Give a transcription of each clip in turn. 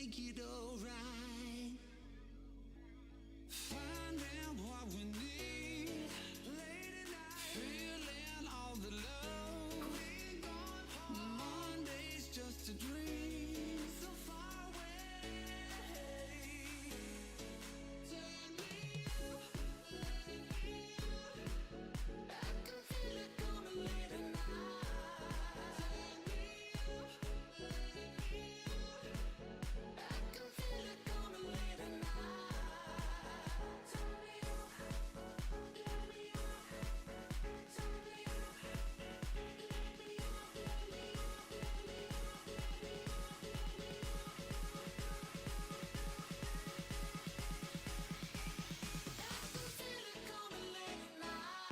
make it alright. Finding what we need, late at night, feeling all the love. Monday's just a dream, so far away. Turn me up, let me up. I can feel it coming late at night. Turn me up, let me up. I can feel it coming late at night. Turn me up, let me up. Turn me up, let me up, let me up, let me up, let me up, let me up. I can feel it coming late at night.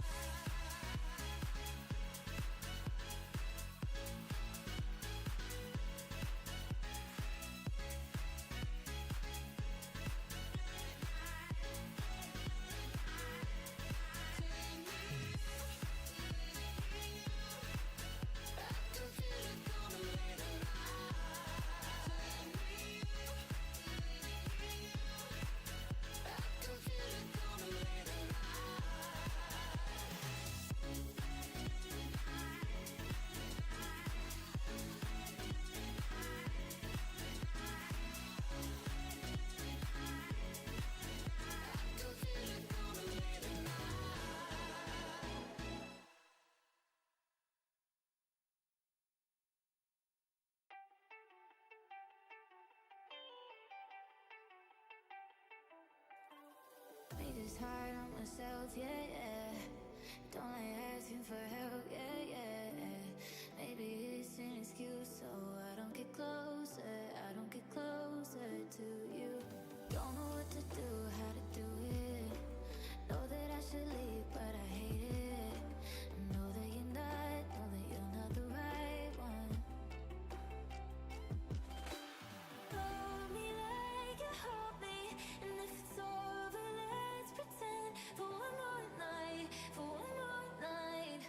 Made this hard on myself, yeah, yeah. Don't like asking for help, yeah, yeah. Maybe it's an excuse, so I don't get closer, I don't get closer to you. Don't know what to do, how to do it. Know that I should leave, but I hate it. Know that you're not the right one. Hold me like you hold me, and if it's over, let's pretend for one more night, for one more night.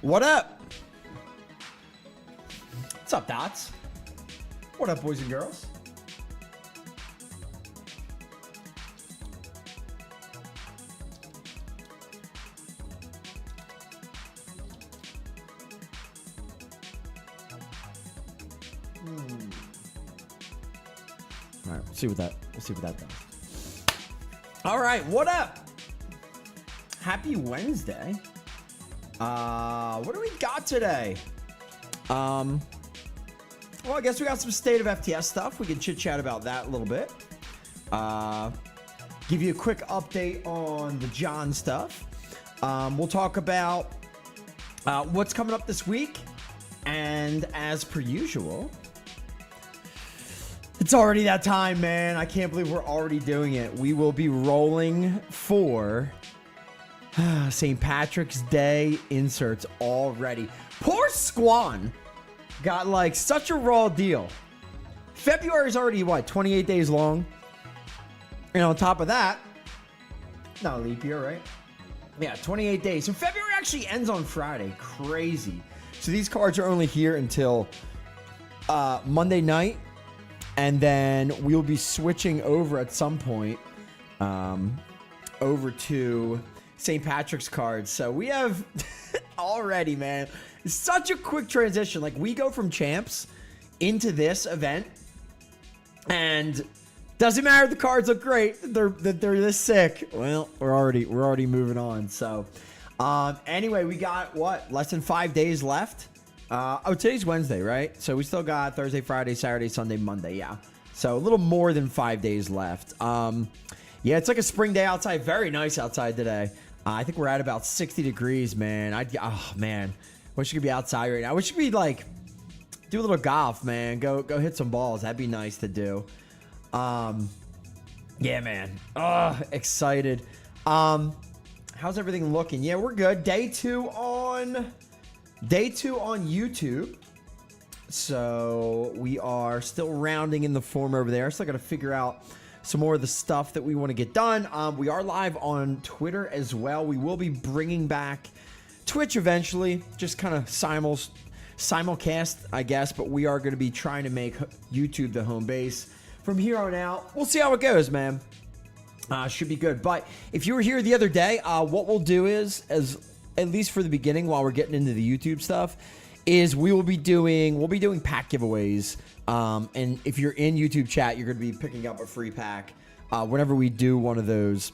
What up? What's up, Dots? What up, boys and girls? All right, we'll see what that does. All right, what up? Happy Wednesday. What do we got today? Well, I guess we got some state of FTS stuff. We can chit chat about that a little bit. Give you a quick update on the John stuff. We'll talk about what's coming up this week, and as per usual, it's already that time, man. I can't believe we're already doing it. We will be rolling for St. Patrick's Day inserts already. Poor Squan got like such a raw deal. February is already, what, 28 days long? And on top of that, not a leap year, right? Yeah, 28 days. So February actually ends on Friday. Crazy. So these cards are only here until Monday night. And then we'll be switching over at some point over to St. Patrick's cards. So we have already, man, it's such a quick transition. Like, we go from champs into this event, and doesn't matter if the cards look great. They're this sick. Well, we're already moving on. So anyway, we got what, less than 5 days left. Today's Wednesday, right? So we still got Thursday, Friday, Saturday, Sunday, Monday. Yeah. So a little more than 5 days left. Yeah, it's like a spring day outside. Very nice outside today. I think we're at about 60 degrees, man. Oh man, wish you could be outside right now. I wish you could be like, do a little golf, man. Go hit some balls. That'd be nice to do. Yeah, man. Excited. How's everything looking? Yeah, we're good. Day two on YouTube. So we are still rounding in the form over there. Still got to figure out some more of the stuff that we want to get done. We are live on Twitter as well. We will be bringing back Twitch eventually, just kind of simulcast, I guess. But we are going to be trying to make YouTube the home base from here on out. We'll see how it goes, man. Should be good. But if you were here the other day, what we'll do is, at least for the beginning, while we're getting into the YouTube stuff, is we'll be doing pack giveaways. And if you're in YouTube chat, you're going to be picking up a free pack whenever we do one of those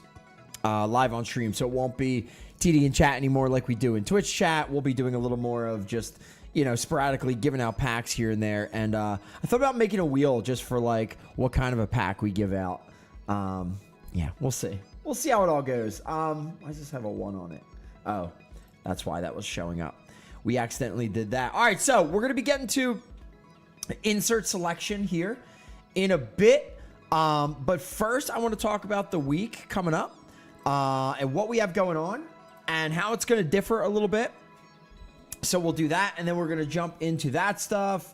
live on stream. So it won't be TD and chat anymore like we do in Twitch chat. We'll be doing a little more of just, sporadically giving out packs here and there. And I thought about making a wheel just for like what kind of a pack we give out. Yeah, we'll see. We'll see how it all goes. I just have a 1 on it. Oh, that's why that was showing up. We accidentally did that. All right, so we're going to be getting to insert selection here in a bit. But first, I want to talk about the week coming up and what we have going on and how it's going to differ a little bit. So we'll do that, and then we're going to jump into that stuff.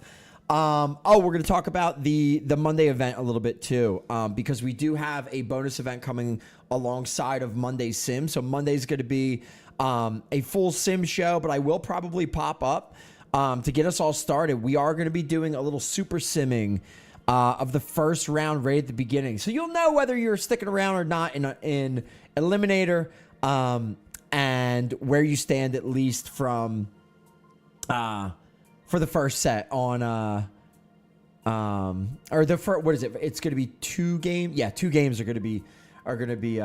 We're going to talk about the Monday event a little bit too, because we do have a bonus event coming alongside of Monday's Sim. So Monday's going to be a full Sim show, but I will probably pop up to get us all started. We are going to be doing a little super simming of the first round right at the beginning, so you'll know whether you're sticking around or not in Eliminator, and where you stand at least from for the first set on or the first, what is it? It's going to be 2 games. Yeah, 2 games are going to be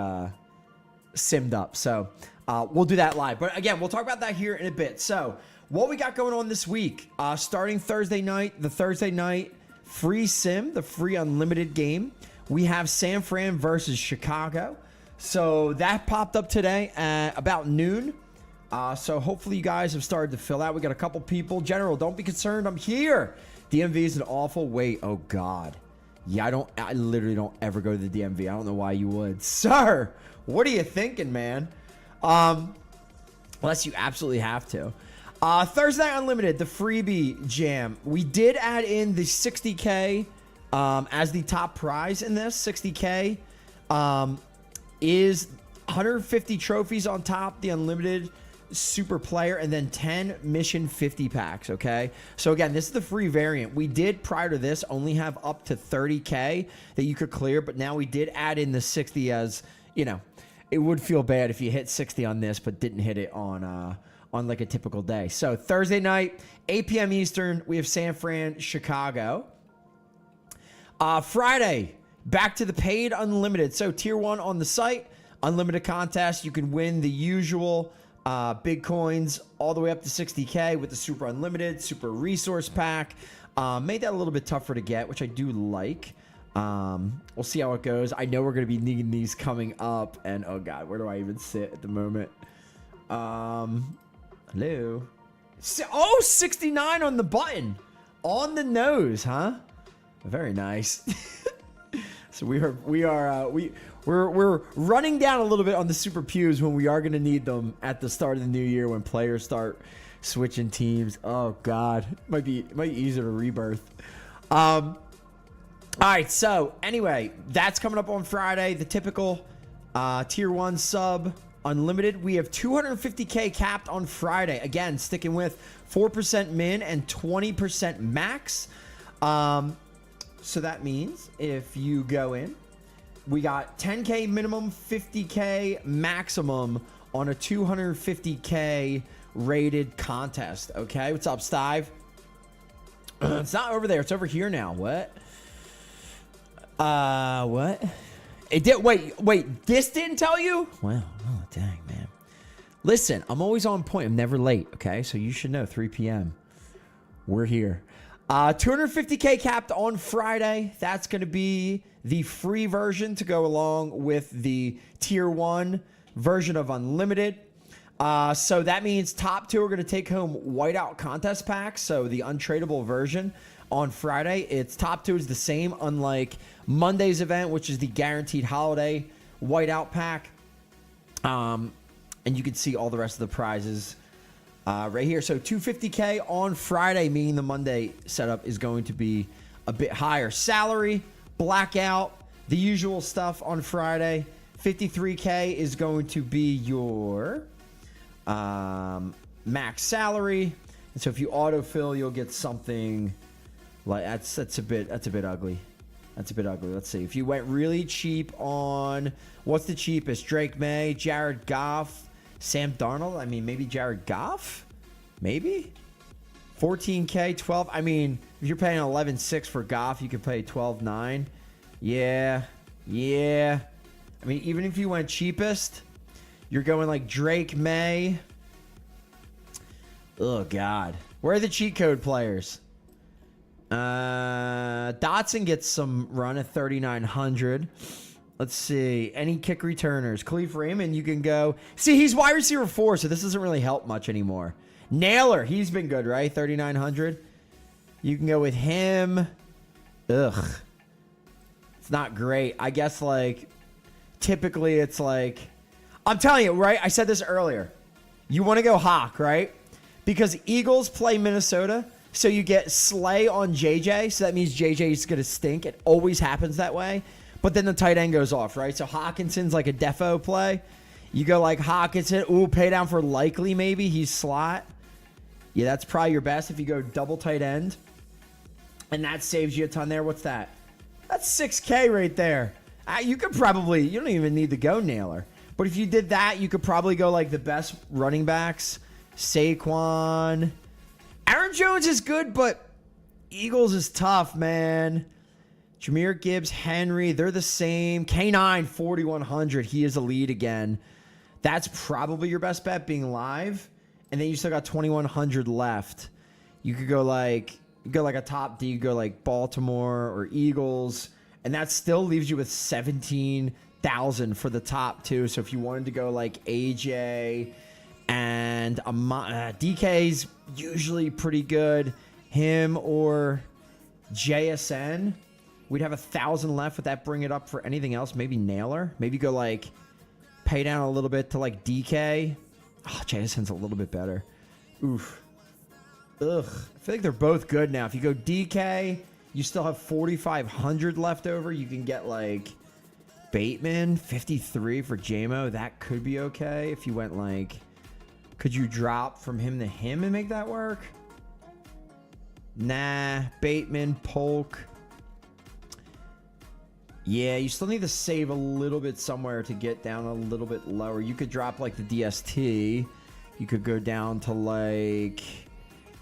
simmed up. So we'll do that live. But again, we'll talk about that here in a bit. So what we got going on this week, starting Thursday night, the Thursday night free sim, the free unlimited game. We have San Fran versus Chicago. So that popped up today at about noon. So hopefully you guys have started to fill out. We got a couple people. General, don't be concerned. I'm here. DMV is an awful wait. Oh, God. Yeah, I literally don't ever go to the DMV. I don't know why you would. Sir, what are you thinking, man? Unless you absolutely have to. Thursday Night Unlimited, the freebie jam. We did add in the 60K as the top prize in this. 60K is 150 trophies on top. The unlimited super player, and then 10 mission 50 packs, okay? So again, this is the free variant. We did, prior to this, only have up to 30K that you could clear, but now we did add in the 60 as, you know, it would feel bad if you hit 60 on this but didn't hit it on like a typical day. So Thursday night, 8 p.m. Eastern, we have San Fran, Chicago. Friday, back to the paid unlimited. So tier 1 on the site, unlimited contest. You can win the usual big coins all the way up to 60K with the super unlimited, super resource pack. Made that a little bit tougher to get, which I do like. We'll see how it goes. I know we're going to be needing these coming up, and oh god, where do I even sit at the moment? Hello. 69 on the button, on the nose, huh? Very nice. So we're running down a little bit on the super pews when we are going to need them at the start of the new year when players start switching teams. Oh god, might be easier to rebirth. All right, so anyway, that's coming up on Friday. The typical tier 1 sub unlimited. We have 250K capped on Friday. Again, sticking with 4% min and 20% max. So that means if you go in, we got 10K minimum, 50K maximum on a 250K rated contest. Okay, what's up, Stive? It's not over there. It's over here now. What? What? It did. Wait. This didn't tell you? Wow. Oh, dang, man. Listen, I'm always on point. I'm never late. Okay, so you should know. 3 p.m. We're here. 250K capped on Friday. That's going to be the free version to go along with the tier 1 version of unlimited. So that means top 2 are going to take home whiteout contest packs. So the untradeable version on Friday, it's top 2 is the same, unlike Monday's event, which is the guaranteed holiday whiteout pack. And you can see all the rest of the prizes right here. So 250K on Friday, meaning the Monday setup is going to be a bit higher. Salary, blackout, the usual stuff on Friday. 53K is going to be your max salary. And so if you autofill, you'll get something like that's a bit ugly. That's a bit ugly. Let's see. If you went really cheap on what's the cheapest? Drake May, Jared Goff, Sam Darnold. I mean, maybe Jared Goff? Maybe? 14K, 12. I mean, if you're paying 11.6 for Goff, you could pay 12.9. Yeah. I mean, even if you went cheapest, you're going like Drake May. Oh, God. Where are the cheat code players? Dotson gets some run at 3,900. Let's see. Any kick returners? Khalif Raymond, you can go. See, he's wide receiver 4, so this doesn't really help much anymore. Naylor, he's been good, right? 3,900. You can go with him. Ugh. It's not great. I guess, like, typically it's like, I'm telling you, right? I said this earlier. You want to go Hawk, right? Because Eagles play Minnesota, so you get Slay on JJ, so that means JJ is going to stink. It always happens that way. But then the tight end goes off, right? So Hawkinson's like a defo play. You go like Hawkinson. Ooh, pay down for Likely maybe. He's slot. Yeah, that's probably your best if you go double tight end. And that saves you a ton there. What's that? That's 6K right there. You could probably, you don't even need to go Naylor. But if you did that, you could probably go like the best running backs. Saquon. Aaron Jones is good, but Eagles is tough, man. Jahmyr Gibbs, Henry, they're the same. K9, 4,100. He is a lead again. That's probably your best bet being live. And then you still got 2,100 left. You could go like a top D. You go like Baltimore or Eagles. And that still leaves you with 17,000 for the top 2. So if you wanted to go like AJ and DK's usually pretty good. Him or JSN. We'd have 1,000 left. Would that bring it up for anything else? Maybe Naylor? Maybe go like pay down a little bit to like DK. Oh, JSN's a little bit better. Oof. Ugh. I feel like they're both good now. If you go DK, you still have 4,500 left over. You can get like Bateman, 53 for JMO. That could be okay. If you went like Could you drop from him to him and make that work? Nah. Bateman, Polk. Yeah, you still need to save a little bit somewhere to get down a little bit lower. You could drop like the DST. You could go down to like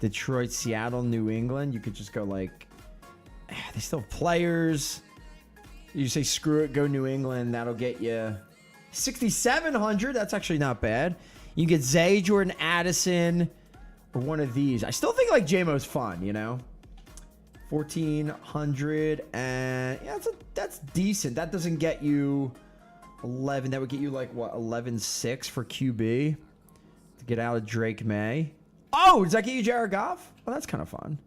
Detroit, Seattle, New England. You could just go like, they still have players. You say screw it, go New England. That'll get you 6,700. That's actually not bad. You can get Zay, Jordan Addison, or one of these. I still think like JMO's fun, you know? 1,400, and yeah, that's decent. That doesn't get you 11. That would get you like what, 11.6 for QB to get out of Drake May. Oh, does that get you Jared Goff? Oh, that's kind of fun.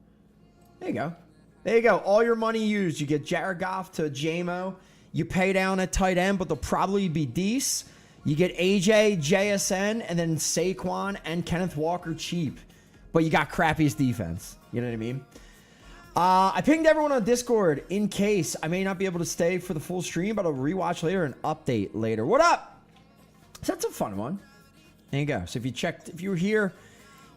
There you go. There you go. All your money used. You get Jared Goff to JMO. You pay down at tight end, but they'll probably be Deese. You get AJ, JSN, and then Saquon and Kenneth Walker cheap. But you got crappiest defense. You know what I mean? I pinged everyone on Discord in case I may not be able to stay for the full stream, but I'll rewatch later and update later. What up? So that's a fun one. There you go. So if you were here,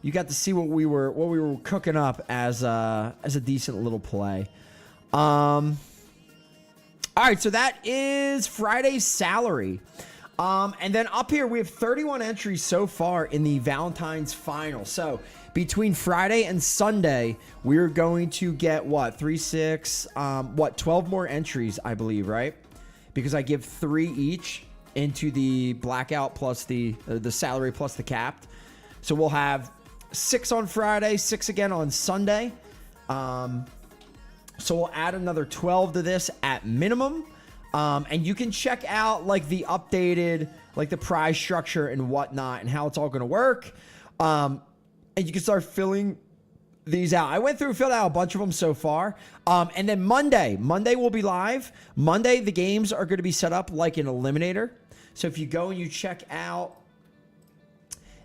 you got to see what we were cooking up as a decent little play. All right, so that is Friday's salary. And then up here, we have 31 entries so far in the Valentine's final. So between Friday and Sunday, we're going to get what? 12 more entries, I believe, right? Because I give 3 each into the blackout plus the salary plus the capped. So we'll have 6 on Friday, 6 again on Sunday. So we'll add another 12 to this at minimum. And you can check out like the updated, like the prize structure and whatnot and how it's all going to work. And you can start filling these out. I went through and filled out a bunch of them so far. And then Monday will be live. Monday, the games are going to be set up like an eliminator. So if you go and you check out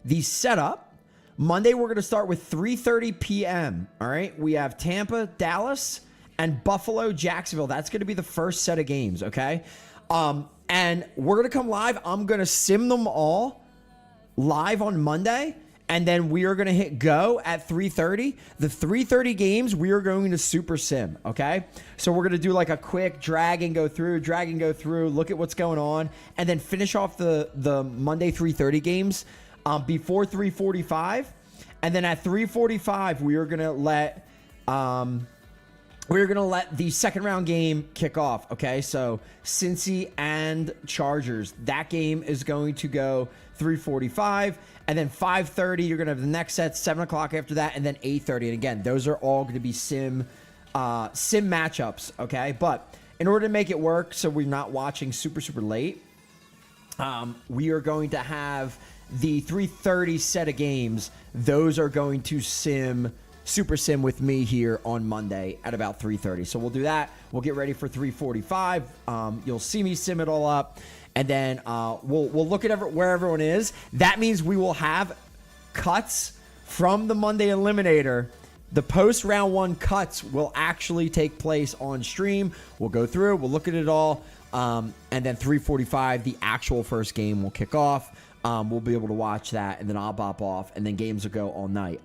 the setup, Monday, we're going to start with 3:30 p.m. All right. We have Tampa, Dallas, and Buffalo, Jacksonville. That's going to be the first set of games. Okay. And we're going to come live. I'm going to sim them all live on Monday. And then we are going to hit go at 3:30. The 3:30 games, we are going to super sim, okay? So we're going to do like a quick drag and go through, look at what's going on, and then finish off the Monday 3:30 games before 3:45. And then at 3:45, we are going to let the second round game kick off, okay? So Cincy and Chargers, that game is going to go 3:45. And then 5:30, you're going to have the next set, 7 o'clock after that, and then 8:30. And again, those are all going to be sim matchups, okay? But in order to make it work so we're not watching super, super late, we are going to have the 3:30 set of games. Those are going to super sim with me here on Monday at about 3:30. So we'll do that. We'll get ready for 3:45. You'll see me sim it all up. And then we'll look at where everyone is. That means we will have cuts from the Monday Eliminator. The post round 1 cuts will actually take place on stream. We'll go through, we'll look at it all. And then 3:45, the actual first game will kick off. We'll be able to watch that, and then I'll bop off, and then games will go all night.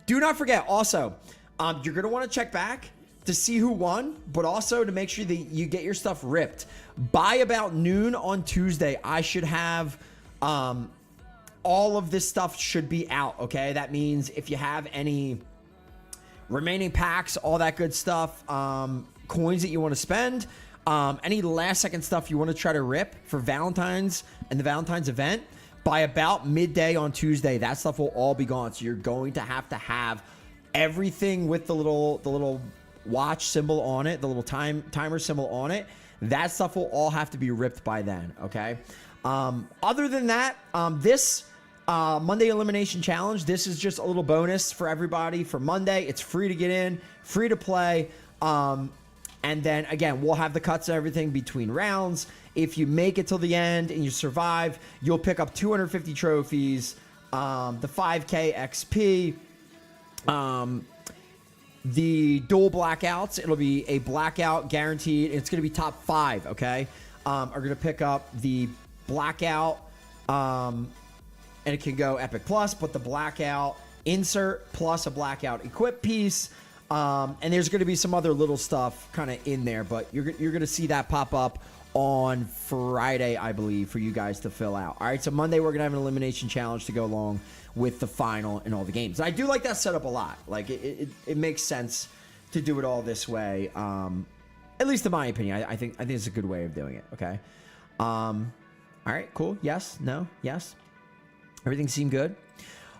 Do not forget, also, you're going to want to check back to see who won, but also to make sure that you get your stuff ripped. By about noon on Tuesday, I should have all of this stuff should be out, okay? That means if you have any remaining packs, all that good stuff, coins that you want to spend, any last-second stuff you want to try to rip for Valentine's and the Valentine's event, by about midday on Tuesday, that stuff will all be gone. So you're going to have everything with the little watch symbol on it, the little timer symbol on it. That stuff will all have to be ripped by then, okay? Other than that, this Monday Elimination Challenge, this is just a little bonus for everybody for Monday. It's free to get in, free to play. And then, again, we'll have the cuts and everything between rounds. If you make it till the end and you survive, you'll pick up 250 trophies, the 5K XP, the dual blackouts. It'll be a blackout guaranteed. It's going to be top 5, okay? Are going to pick up the blackout and it can go Epic Plus, but the blackout insert plus a blackout equip piece. And there's going to be some other little stuff kind of in there, but you're going to see that pop up on Friday, I believe, for you guys to fill out. All right, so Monday we're going to have an elimination challenge to go along with the final and all the games. And I do like that setup a lot. Like, it makes sense to do it all this way. At least in my opinion, I think it's a good way of doing it. Okay. All right, cool. Yes, no, yes. Everything seemed good.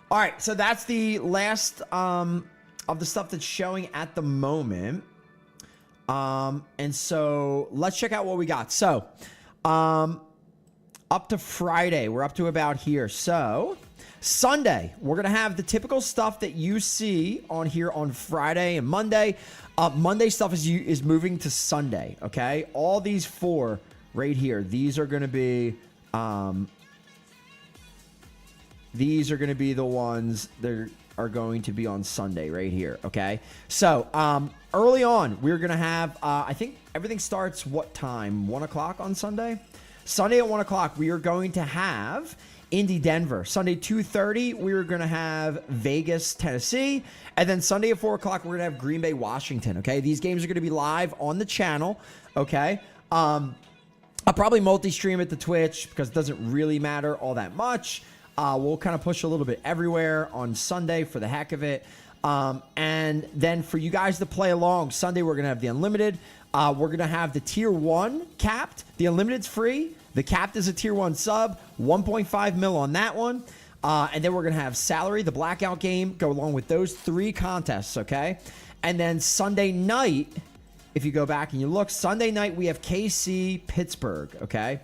All right, so that's the last of the stuff that's showing at the moment. And so let's check out what we got. So, up to Friday, we're up to about here. So, Sunday, we're going to have the typical stuff that you see on here on Friday and Monday. Monday stuff is moving to Sunday, okay? All these 4 right here, these are going to be the ones that are going to be on Sunday right here, okay? So, early on, we're going to have, I think everything starts what time? 1 o'clock on Sunday? Sunday at 1 o'clock, we are going to have Indy, Denver. Sunday, 2:30, we're going to have Vegas, Tennessee. And then Sunday at 4 o'clock, we're going to have Green Bay, Washington, okay? These games are going to be live on the channel, okay? I'll probably multi-stream it to Twitch because it doesn't really matter all that much. We'll kind of push a little bit everywhere on Sunday for the heck of it. And then for you guys to play along, Sunday we're going to have the Unlimited. We're going to have the Tier 1 capped. The Unlimited's free. The capped is a Tier 1 sub. 1.5 mil on that one. And then we're going to have Salary, the Blackout game, go along with those 3 contests, okay? And then Sunday night, if you go back and you look, Sunday night we have KC, Pittsburgh, okay?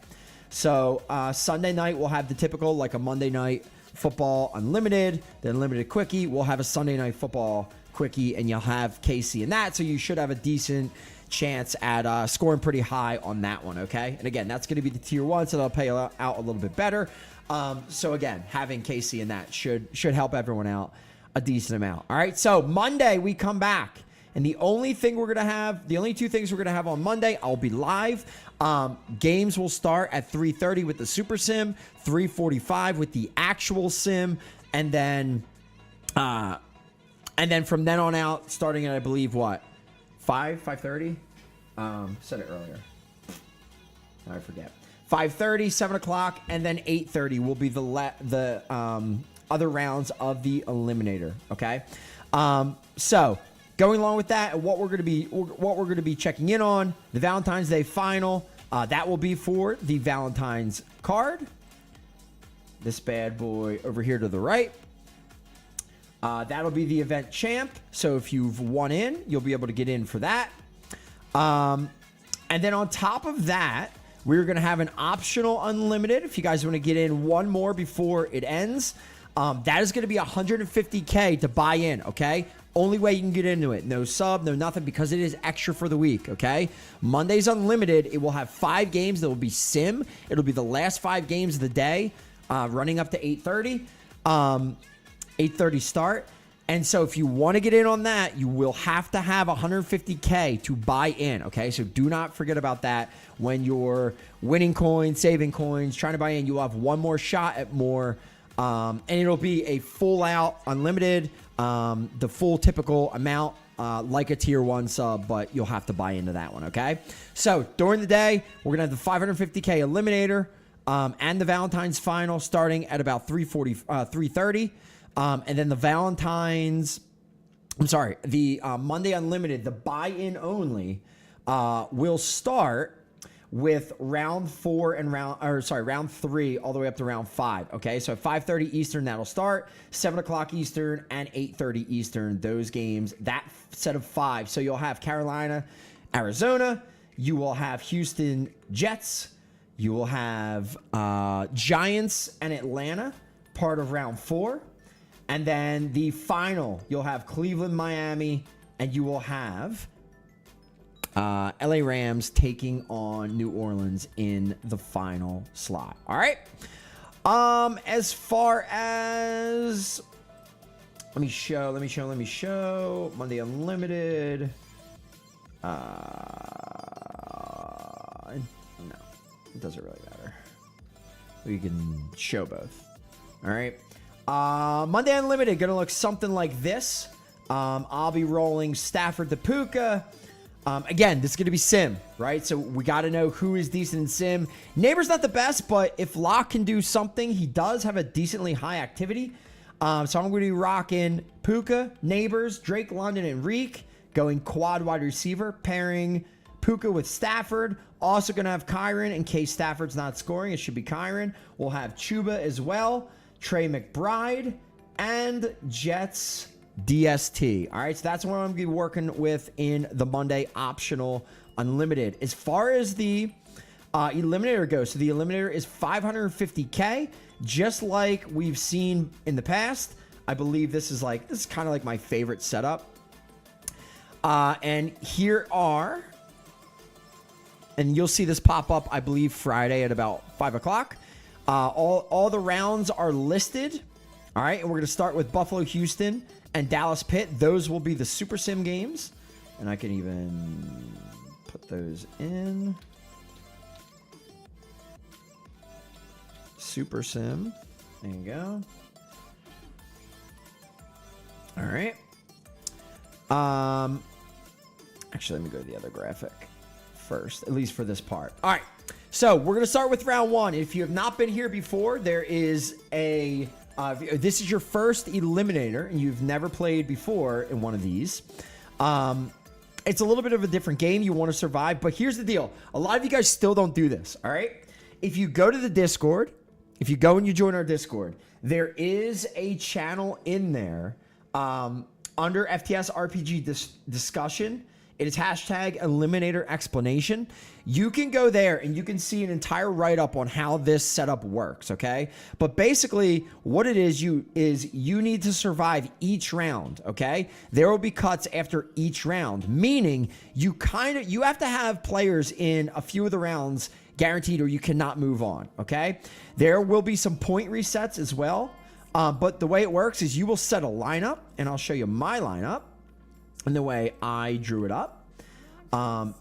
So Sunday night we'll have the typical, like a Monday night football unlimited, the unlimited quickie. We'll have a Sunday night football quickie, and you'll have KC in that. So you should have a decent chance at scoring pretty high on that one, okay? And again, that's going to be the Tier 1, so that'll pay out a little bit better. So again, having KC in that should help everyone out a decent amount. All right, so Monday we come back. And the only thing we're going to have, the only 2 things we're going to have on Monday, I'll be live. Games will start at 3:30 with the Super Sim, 3:45 with the actual sim, and then from then on out, starting at, I believe, what? 5:30? Said it earlier. I forget. 5:30, 7 o'clock, and then 8:30 will be the other rounds of the Eliminator, okay? So going along with that, what we're going to be checking in on, the Valentine's Day final, that will be for the Valentine's card. This bad boy over here to the right. That'll be the event champ. So if you've won in, you'll be able to get in for that. And then on top of that, we're going to have an optional unlimited. If you guys want to get in one more before it ends, that is going to be $150K to buy in, okay? Only way you can get into it. No sub, no nothing, because it is extra for the week, okay? Monday's unlimited. It will have 5 games that will be sim. It'll be the last 5 games of the day, running up to 8:30. 8:30 start. And so if you want to get in on that, you will have to have $150K to buy in, okay? So do not forget about that when you're winning coins, saving coins, trying to buy in. You will have one more shot at more, and it'll be a full-out unlimited, the full typical amount, like a Tier 1 sub, but you'll have to buy into that one, okay? So during the day, we're going to have the $550K Eliminator and the Valentine's Final starting at about 3:30. And then the Monday Unlimited, the buy-in only, will start with round 3 all the way up to round 5. Okay, so at 5:30 Eastern that'll start, 7 o'clock Eastern and 8:30 Eastern. Those games, that set of 5. So you'll have Carolina, Arizona. You will have Houston Jets. You will have Giants and Atlanta, part of round 4. And then the final, you'll have Cleveland, Miami, and you will have LA Rams taking on New Orleans in the final slot. All right. As far as let me show Monday Unlimited. No, it doesn't really matter. We can show both. All right. Monday Unlimited going to look something like this. I'll be rolling Stafford to Puka. Again, this is going to be sim, right? So we got to know who is decent in sim. Neighbor's not the best, but if Locke can do something, he does have a decently high activity. So I'm going to be rocking Puka, Neighbors, Drake London, and Reek, going quad wide receiver, pairing Puka with Stafford. Also going to have Kyron in case Stafford's not scoring. It should be Kyron. We'll have Chuba as well, Trey McBride, and Jets DST. All right, so that's what I'm going to be working with in the Monday optional unlimited. As far as the eliminator goes, so the eliminator is 550K, just like we've seen in the past. I believe this is kind of like my favorite setup. And here are, and you'll see this pop up, I believe, Friday at about 5 o'clock. All the rounds are listed. All right, and we're going to start with Buffalo, Houston, and Dallas Pitt. Those will be the Super Sim games. And I can even put those in. Super Sim. There you go. All right. Actually, let me go to the other graphic first, at least for this part. All right. So we're going to start with round one. If you have not been here before, there is a... this is your first eliminator and you've never played before in one of these. It's a little bit of a different game. You want to survive, but here's the deal. A lot of you guys still don't do this. All right. If you go to the Discord, if you go and you join our Discord, there is a channel in there, under FTS RPG discussion. It is hashtag eliminator explanation. You can go there and you can see an entire write-up on how this setup works, okay? But basically, what it is you need to survive each round, okay? There will be cuts after each round, meaning you have to have players in a few of the rounds guaranteed or you cannot move on, okay? There will be some point resets as well, but the way it works is you will set a lineup, and I'll show you my lineup and the way I drew it up.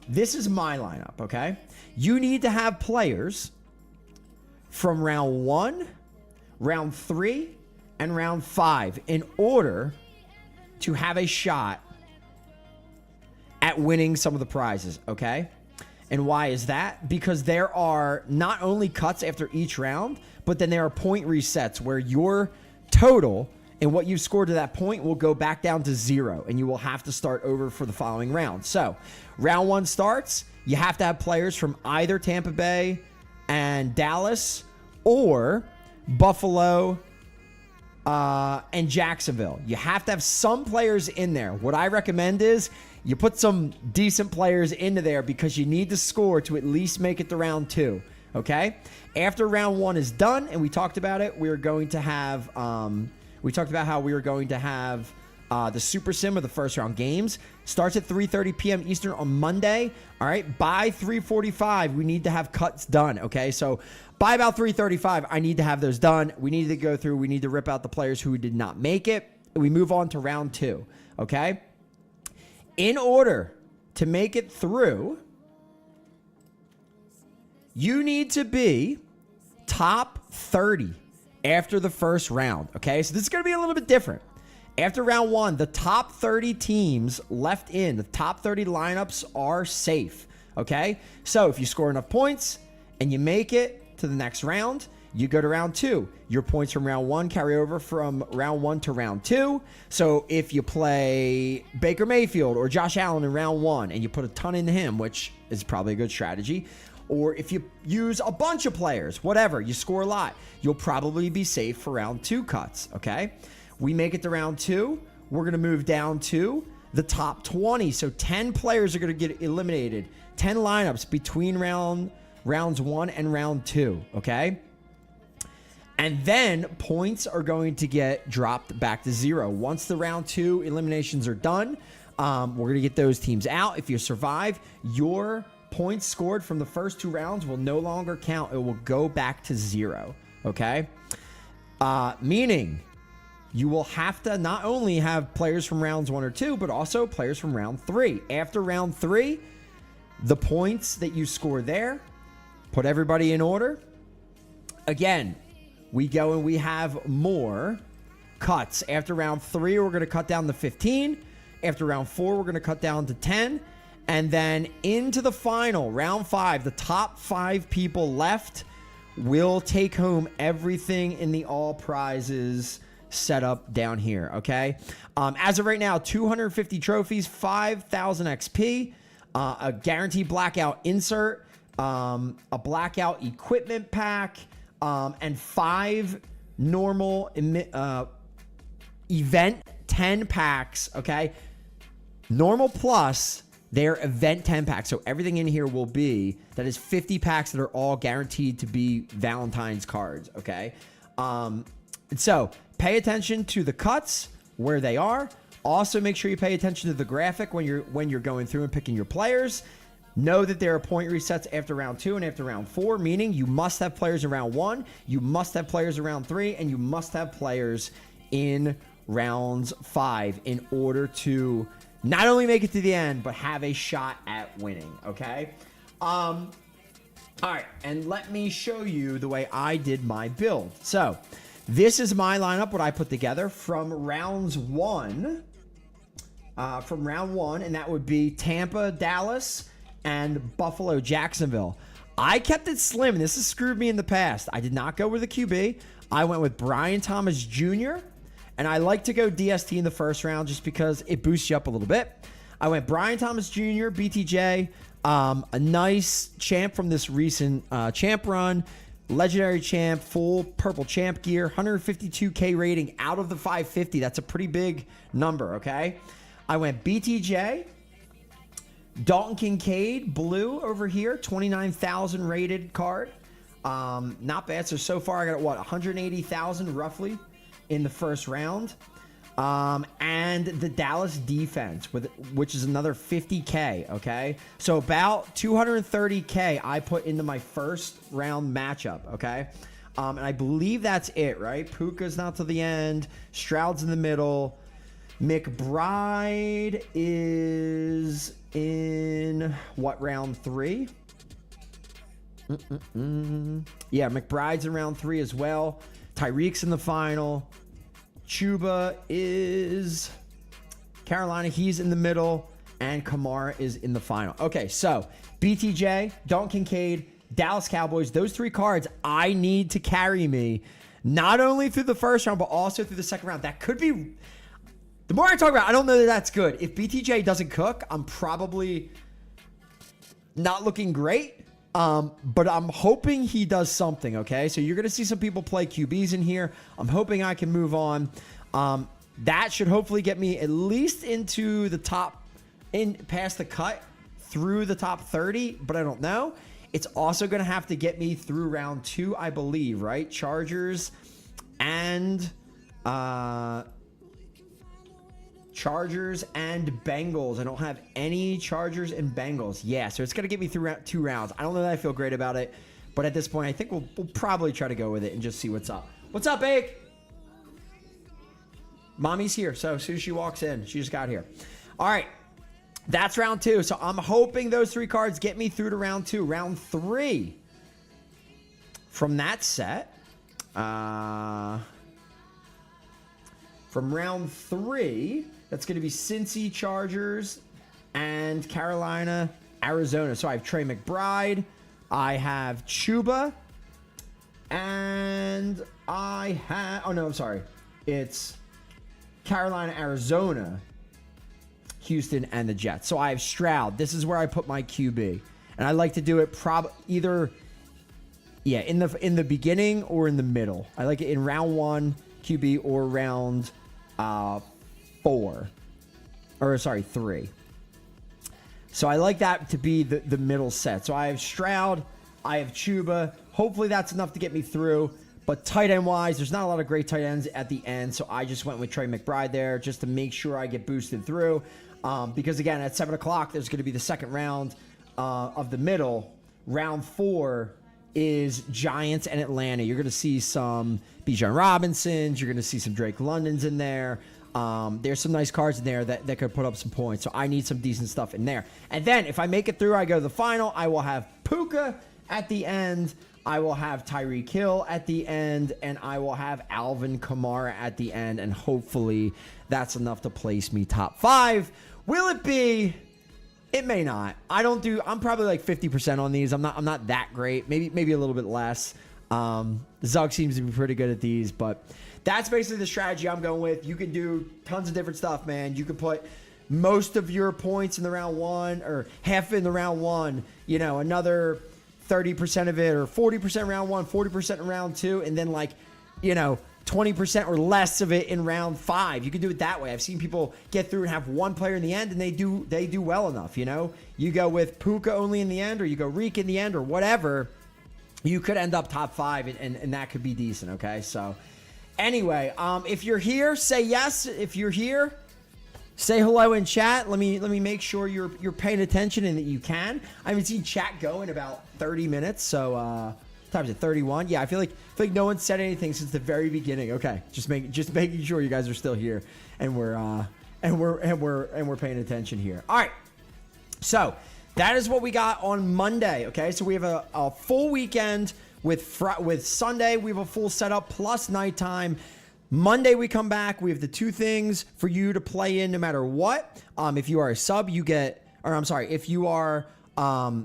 This is my lineup, okay? You need to have players from round 1, round 3, and round 5 in order to have a shot at winning some of the prizes, okay? And why is that? Because there are not only cuts after each round, but then there are point resets where your total and what you've scored to that point will go back down to 0, and you will have to start over for the following round. So, round 1 starts. You have to have players from either Tampa Bay and Dallas or Buffalo and Jacksonville. You have to have some players in there. What I recommend is you put some decent players into there because you need to score to at least make it to round 2. Okay? After round 1 is done, and we talked about it, we're going to have... we talked about how we were going to have the Super Sim of the first round games. Starts at 3:30 p.m. Eastern on Monday. All right. By 3:45, we need to have cuts done. Okay. So by about 3:35, I need to have those done. We need to go through. We need to rip out the players who did not make it. We move on to round 2. Okay. In order to make it through, you need to be top 30 after the first round, okay? So this is going to be a little bit different. After round 1, the top 30 teams left in, the top 30 lineups are safe, okay? So if you score enough points and you make it to the next round, you go to round 2. Your points from round 1 carry over from round 1 to round 2. So if you play Baker Mayfield or Josh Allen in round 1 and you put a ton into him, which is probably a good strategy, or if you use a bunch of players, whatever, you score a lot, you'll probably be safe for round 2 cuts, okay? We make it to round 2. We're going to move down to the top 20. So 10 players are going to get eliminated. 10 lineups between rounds 1 and round 2, okay? And then points are going to get dropped back to 0. Once the round 2 eliminations are done, we're going to get those teams out. If you survive, your points scored from the first 2 rounds will no longer count. It will go back to 0, okay? Meaning you will have to not only have players from rounds 1 or 2, but also players from round 3. After round 3, the points that you score there, put everybody in order. Again, we go and we have more cuts. After round 3, we're going to cut down to 15. After round 4, we're going to cut down to 10. And then into the final, round 5, the top 5 people left will take home everything in the all prizes setup down here, okay? As of right now, 250 trophies, 5,000 XP, a guaranteed blackout insert, a blackout equipment pack, and 5 normal event 10 packs, okay? Normal plus their event 10 packs. So everything in here will be, that is 50 packs that are all guaranteed to be Valentine's cards, okay? So pay attention to the cuts, where they are. Also make sure you pay attention to the graphic when you're going through and picking your players. Know that there are point resets after round 2 and after round 4, meaning you must have players in round 1, you must have players in round 3, and you must have players in rounds 5 in order to not only make it to the end, but have a shot at winning, okay? All right, and let me show you the way I did my build. So this is my lineup, what I put together from round 1, and that would be Tampa, Dallas, and Buffalo, Jacksonville. I kept it slim, and this has screwed me in the past. I did not go with a QB. I went with Brian Thomas Jr., and I like to go DST in the first round just because it boosts you up a little bit. I went Brian Thomas Jr., BTJ, a nice champ from this recent champ run, legendary champ, full purple champ gear, 152K rating out of the 550. That's a pretty big number, okay? I went BTJ, Dalton Kincaid, blue over here, 29,000 rated card. Not bad. So far I got, 180,000 roughly in the first round. And the Dallas defense, which is another 50K, okay? So about 230K I put into my first round matchup, okay? And I believe that's it, right? Puka's not to the end. Stroud's in the middle. McBride is in, round 3? Yeah, McBride's in round 3 as well. Tyreek's in the final. Chuba is Carolina. He's in the middle. And Kamara is in the final. Okay, so BTJ, Dalton Kincaid, Dallas Cowboys. Those 3 cards I need to carry me not only through the first round, but also through the second round. That could be... The more I talk about it, I don't know that that's good. If BTJ doesn't cook, I'm probably not looking great. But I'm hoping he does something, okay? So you're going to see some people play QBs in here. I'm hoping I can move on. That should hopefully get me at least into the top, past the cut, through the top 30, but I don't know. It's also going to have to get me through round 2, I believe, right? Chargers and Bengals. I don't have any Chargers and Bengals. Yeah, so it's going to get me through 2 rounds. I don't know that I feel great about it, but at this point, I think we'll probably try to go with it and just see what's up. What's up, Bake? Mommy's here, so as soon as she walks in, she just got here. All right, that's round 2. So I'm hoping those 3 cards get me through to round 2. Round 3 from that set. From round 3, that's going to be Cincy, Chargers, and Carolina, Arizona. So I have Trey McBride, I have Chuba, and I have... Oh, no, I'm sorry. It's Carolina, Arizona, Houston, and the Jets. So I have Stroud. This is where I put my QB. And I like to do it either... Yeah, in the beginning or in the middle. I like it in round 1, QB, or round... 3. So I like that to be the middle set. So I have Stroud, I have Chuba. Hopefully that's enough to get me through. But tight end wise, there's not a lot of great tight ends at the end. So I just went with Trey McBride there just to make sure I get boosted through. Because again, at 7 o'clock, there's going to be the second round of the middle. Round 4 is Giants and Atlanta. You're going to see some Bijan Robinsons. You're going to see some Drake Londons in there. There's some nice cards in there that could put up some points. So I need some decent stuff in there. And then if I make it through, I go to the final. I will have Puka at the end. I will have Tyreek Hill at the end, and I will have Alvin Kamara at the end, and hopefully that's enough to place me top 5. Will it be? It may not. I'm probably like 50% on these. I'm not that great. Maybe a little bit less. Zug seems to be pretty good at these, but that's basically the strategy I'm going with. You can do tons of different stuff, man. You can put most of your points in the round 1 or half in the round 1, another 30% of it or 40% round 1, 40% in round 2, and then 20% or less of it in round 5. You can do it that way. I've seen people get through and have one player in the end, and they do well enough, You go with Puka only in the end, or you go Reek in the end, or whatever. You could end up top 5, and that could be decent, okay? So, anyway, if you're here, say yes. If you're here, say hello in chat. Let me make sure you're paying attention and that you can. I haven't seen chat go in about 30 minutes, so what time is it? 31. Yeah, I feel like no one said anything since the very beginning. Okay, just making sure you guys are still here and we're paying attention here. All right, so that is what we got on Monday. Okay, so we have a full weekend with Sunday. We have a full setup plus nighttime. Monday we come back. We have the 2 things for you to play in no matter what. If you are a sub, if you are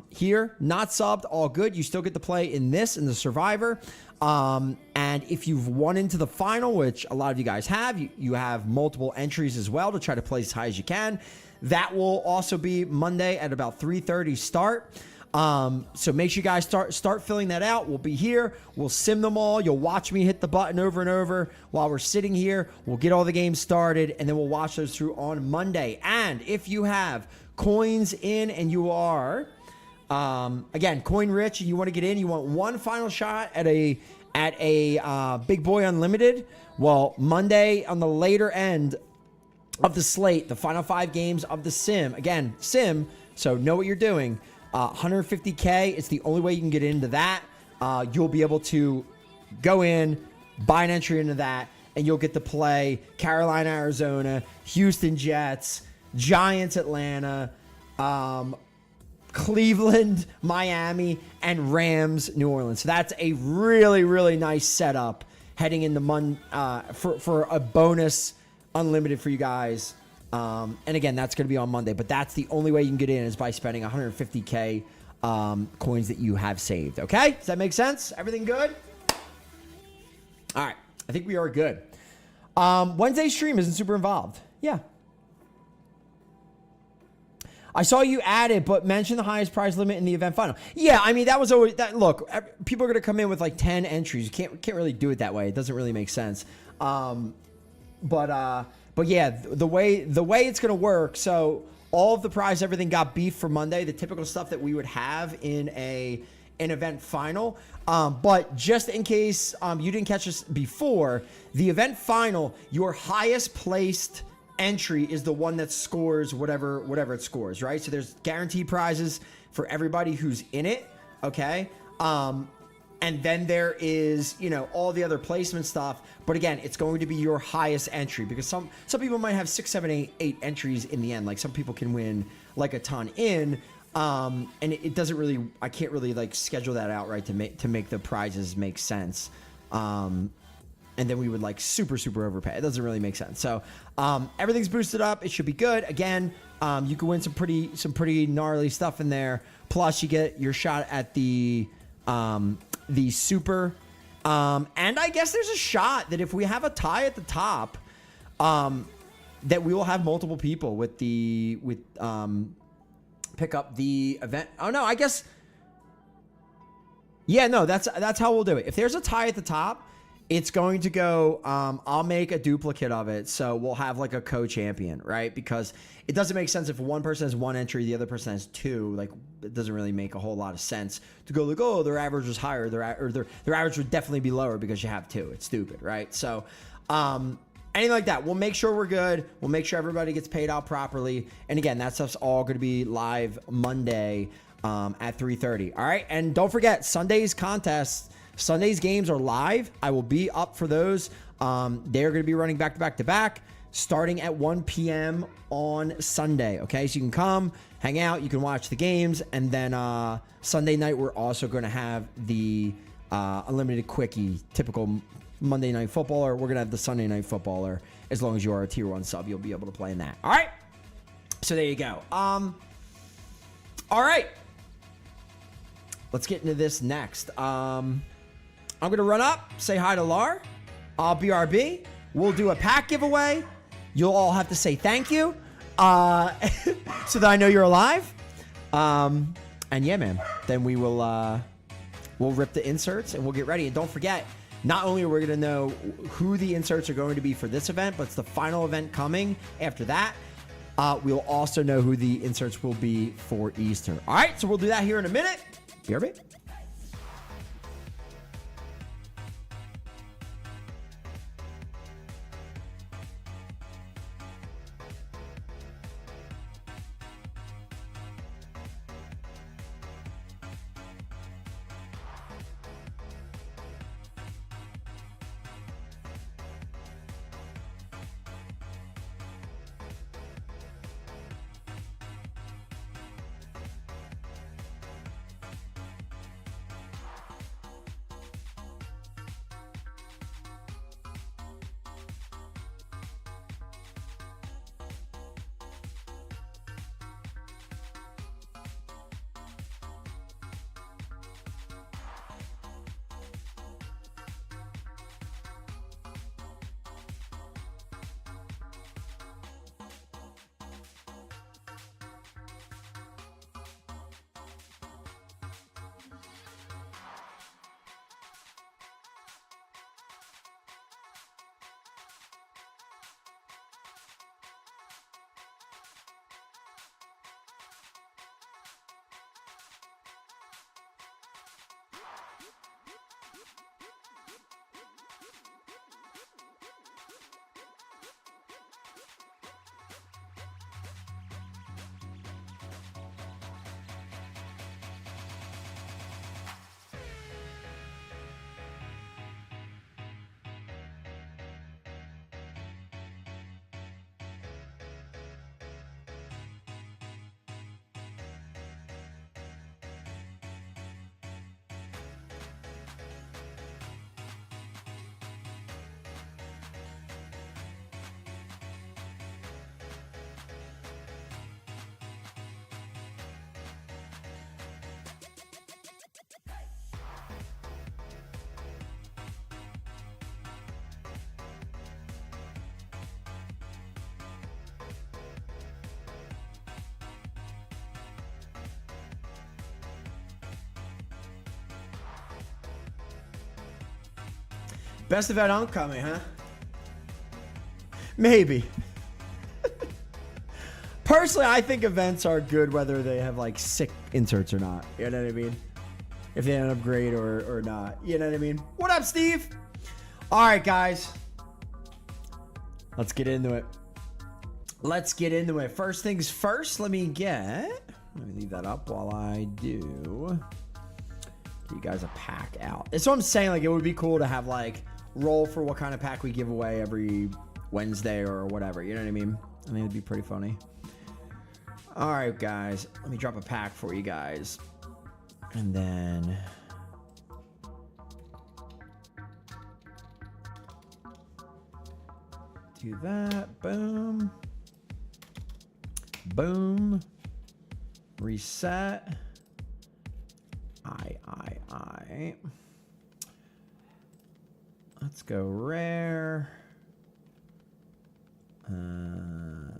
here, not subbed, all good. You still get to play in the Survivor. And if you've won into the final, which a lot of you guys have, you have multiple entries as well to try to play as high as you can. That will also be Monday at about 3:30 start. So make sure you guys start filling that out. We'll be here. We'll sim them all. You'll watch me hit the button over and over while we're sitting here. We'll get all the games started, and then we'll watch those through on Monday. And if you have coins in and you are, again, coin rich, and you want to get in, you want one final shot at a Big Boy Unlimited. Well, Monday on the later end of the slate, the final 5 games of the sim. Again, sim, so know what you're doing. 150K, it's the only way you can get into that. You'll be able to go in, buy an entry into that, and you'll get to play Carolina, Arizona, Houston Jets, Giants, Atlanta, Cleveland, Miami, and Rams, New Orleans. So that's a really, really nice setup heading into for a bonus unlimited for you guys. And again, that's going to be on Monday, but that's the only way you can get in is by spending 150K coins that you have saved. Okay? Does that make sense? Everything good? All right. I think we are good. Wednesday's stream isn't super involved. Yeah. I saw you add it, but mention the highest prize limit in the event final. Yeah, I mean, that was always that. Look, people are going to come in with like 10 entries. You can't really do it that way. It doesn't really make sense. But yeah, the way it's going to work, so all of the prize, everything got beefed for Monday, the typical stuff that we would have in an event final. But just in case you didn't catch this before, the event final, your highest placed entry is the one that scores whatever it scores, right? So there's guaranteed prizes for everybody who's in it, okay? And then there is, all the other placement stuff. But again, it's going to be your highest entry because some people might have 6, 7, 8 entries in the end. Like some people can win like a ton in. And it doesn't really, I can't really like schedule that out right to make the prizes make sense. And then we would like super overpay. It doesn't really make sense. So everything's boosted up. It should be good. Again, you can win some pretty gnarly stuff in there. Plus, you get your shot at the super. And I guess there's a shot that if we have a tie at the top, that we will have multiple people with pick up the event. Oh no, I guess. Yeah, no, that's how we'll do it. If there's a tie at the top, it's going to go, I'll make a duplicate of it. So we'll have like a co-champion, right? Because it doesn't make sense if one person has 1 entry, the other person has 2. Like, it doesn't really make a whole lot of sense to go like, oh, their average was higher. Their average would definitely be lower because you have 2. It's stupid, right? So, anything like that, we'll make sure we're good. We'll make sure everybody gets paid out properly. And again, that stuff's all going to be live Monday at 3:30. All right? And don't forget, Sunday's contests, Sunday's games are live. I will be up for those. They're going to be running back to back to back. starting at 1 p.m. on Sunday. Okay, so you can come, hang out, you can watch the games, and then Sunday night we're also going to have the unlimited quickie, typical Monday Night Footballer. We're going to have the Sunday Night Footballer. As long as you are a tier 1 sub, you'll be able to play in that. All right, so there you go. All right, let's get into this next. I'm going to run up, say hi to Lar. I'll BRB. We'll do a pack giveaway. You'll all have to say thank you so that I know you're alive. And yeah, man, then we will we'll rip the inserts and we'll get ready. And don't forget, not only are we going to know who the inserts are going to be for this event, but it's the final event coming after that. We'll also know who the inserts will be for Easter. All right, so we'll do that here in a minute. BRB. Best event oncoming, huh? Maybe. Personally, I think events are good whether they have like sick inserts or not. You know what I mean? If they end up great or not. You know what I mean? What up, Steve? All right, guys. Let's get into it. Let's get into it. First things first, let me leave that up while I do. Get you guys a pack out. That's what I'm saying. Like, it would be cool to have like roll for what kind of pack we give away every Wednesday or whatever. You know what I mean? I think it'd be pretty funny. All right, guys. Let me drop a pack for you guys. And then do that. Boom. Boom. Reset. I. Let's go rare. And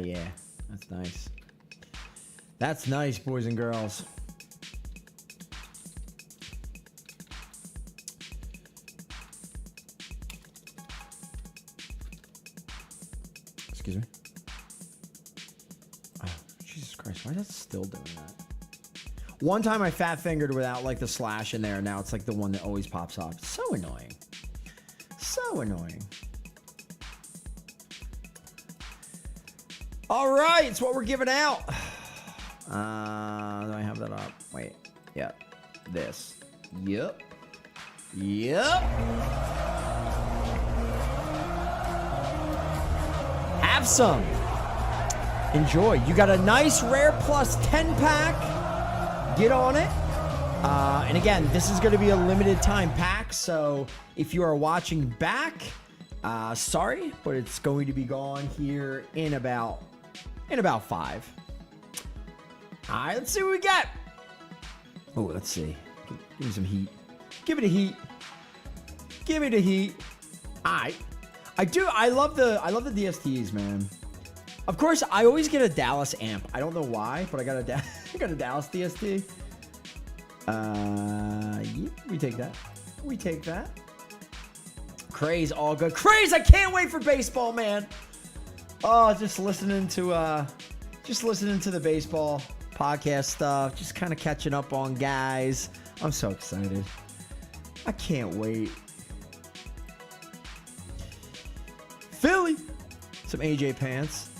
yeah. That's nice. That's nice, boys and girls. Excuse me. Oh, Jesus Christ. Why is that still doing that? One time I fat fingered without like the slash in there. Now it's like the one that always pops up. So annoying. So annoying. All right. It's what we're giving out. Do I have that up? Wait. Yep. This. Yep. Yep. Have some. Enjoy. You got a nice Rare Plus 10 pack. Get on it. And again, this is going to be a limited time pack. So if you are watching back, sorry, but it's going to be gone here in about 5. All right, let's see what we got. Oh, let's see. Give me some heat. Give it a heat. Give me the heat. All right. I love the DSTs, man. Of course, I always get a Dallas amp. I don't know why, but I got a Dallas DST. Yeah, we take that. We take that. Craze, all good. Craze, I can't wait for baseball, man. Oh, just listening to the baseball podcast stuff, just kind of catching up on guys. I'm so excited. I can't wait. Philly. Some AJ pants.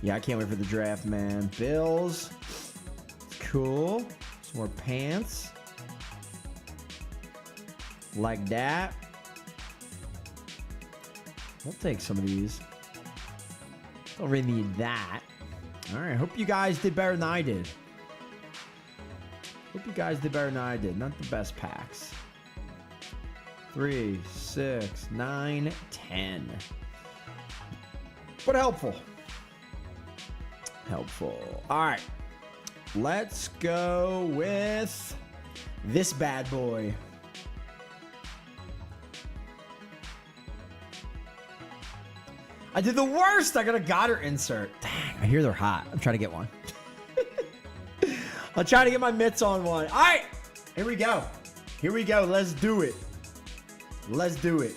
Yeah, I can't wait for the draft, man. Bills. Cool. Some more pants. Like that. We'll take some of these. Don't really need that. All right. Hope you guys did better than I did. Hope you guys did better than I did. Not the best packs. 3, 6, 9, 10. But helpful. Helpful. All right. Let's go with this bad boy. I did the worst. I got a Goddard insert. Dang, I hear they're hot. I'm trying to get one. I'm trying to get my mitts on one. All right, here we go. Here we go. Let's do it. Let's do it.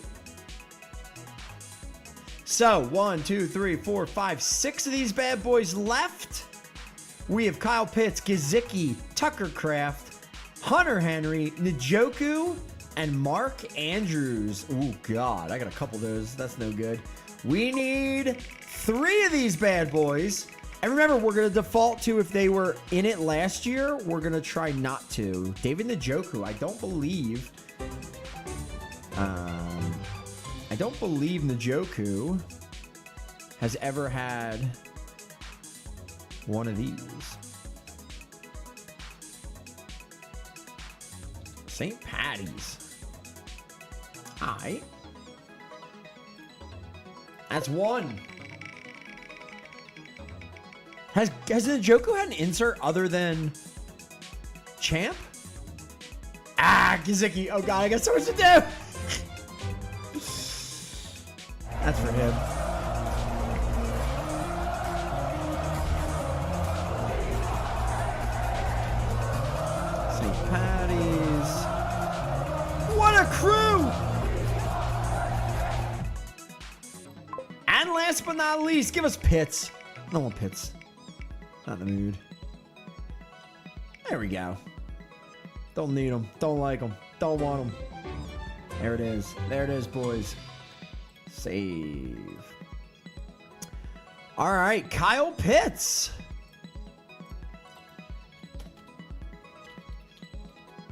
So, 1, 2, 3, 4, 5, 6 of these bad boys left. We have Kyle Pitts, Gesicki, Tucker Kraft, Hunter Henry, Njoku, and Mark Andrews. Ooh, God. I got a couple of those. That's no good. We need 3 of these bad boys. And remember, we're going to default to if they were in it last year. We're going to try not to. David Njoku, I don't believe Njoku has ever had one of these. St. Patty's. All right. That's 1. Has Njoku had an insert other than Champ? Gesicki. Oh, God, I got so much to do. That's for him. St. Patty's. What a crew! And last but not least, give us Pitts. I don't want Pitts. Not in the mood. There we go. Don't need them. Don't like them. Don't want them. There it is. There it is, boys. Save. All right, Kyle Pitts.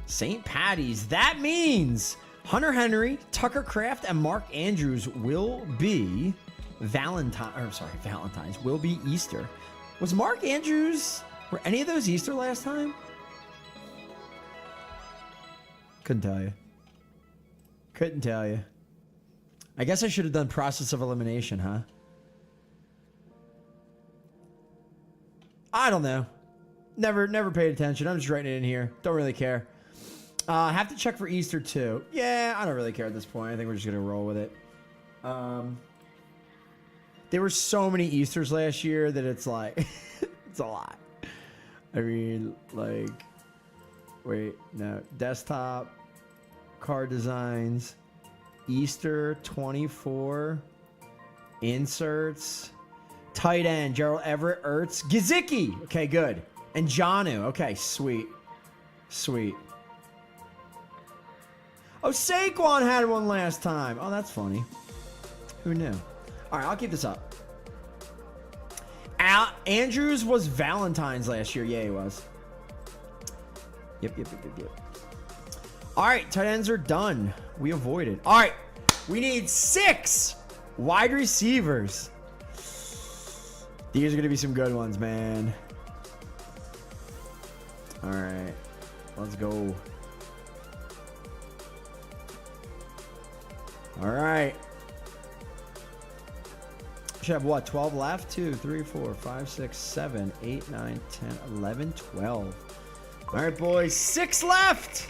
St. Patty's. That means Hunter Henry, Tucker Kraft, and Mark Andrews will be Valentine's will be Easter. Was Mark Andrews, were any of those Easter last time? Couldn't tell you. Couldn't tell you. I guess I should have done process of elimination, huh? I don't know. Never paid attention. I'm just writing it in here. Don't really care. Have to check for Easter too. Yeah, I don't really care at this point. I think we're just gonna roll with it. There were so many Easters last year that it's like it's a lot. I mean, like, wait, no, desktop, card designs, Easter 24, inserts, tight end, Gerald Everett, Ertz, Gesicki. Okay, good. And Jonnu. Okay, sweet. Sweet. Oh, Saquon had one last time. Oh, that's funny. Who knew? All right, I'll keep this up. Andrews was Valentine's last year. Yeah, he was. Yep. All right, tight ends are done. We avoided. All right, we need 6 wide receivers. These are going to be some good ones, man. All right, let's go. All right. Should have what? 12 left? 2, 3, 4, 5, 6, 7, 8, 9, 10, 11, 12. All right, boys. 6 left.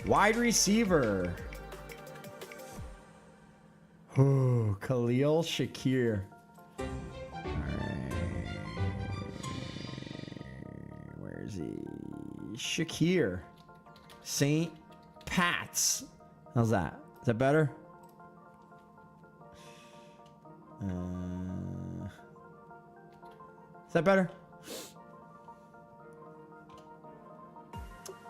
Wide receiver. Oh, Khalil Shakir. All right. Where is he? Shakir. St. Pat's. How's that? Is that better? Is that better?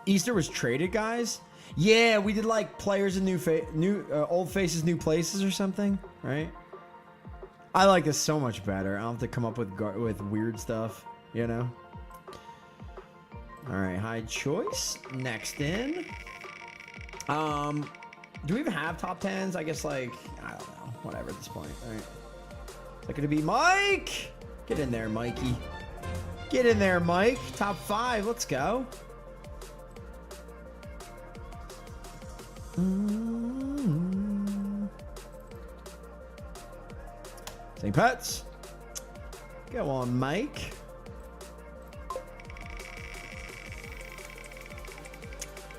Easter was traded, guys. Yeah, we did like players in old faces, new places or something, right? I like this so much better. I don't have to come up with weird stuff, you know. All right, high choice. Next in. Do we even have top 10s? I guess like I don't know. Whatever at this point. All right. Is that gonna be Mike? Get in there, Mikey. Get in there, Mike. Top 5. Let's go. St. Pat's. Go on, Mike.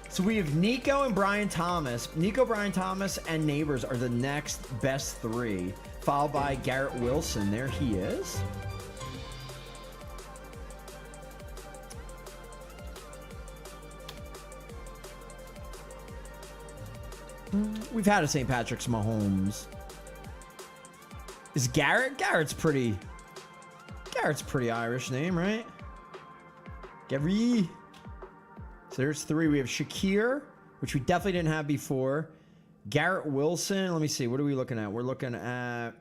So we have Nico and Brian Thomas. Nico, Brian Thomas, and Neighbors are the next best 3, followed by Garrett Wilson. There he is. We've had a St. Patrick's Mahomes. Is Garrett? Garrett's pretty Irish name, right? Gary. So there's 3. We have Shakir, which we definitely didn't have before. Garrett Wilson. Let me see. What are we looking at? We're looking at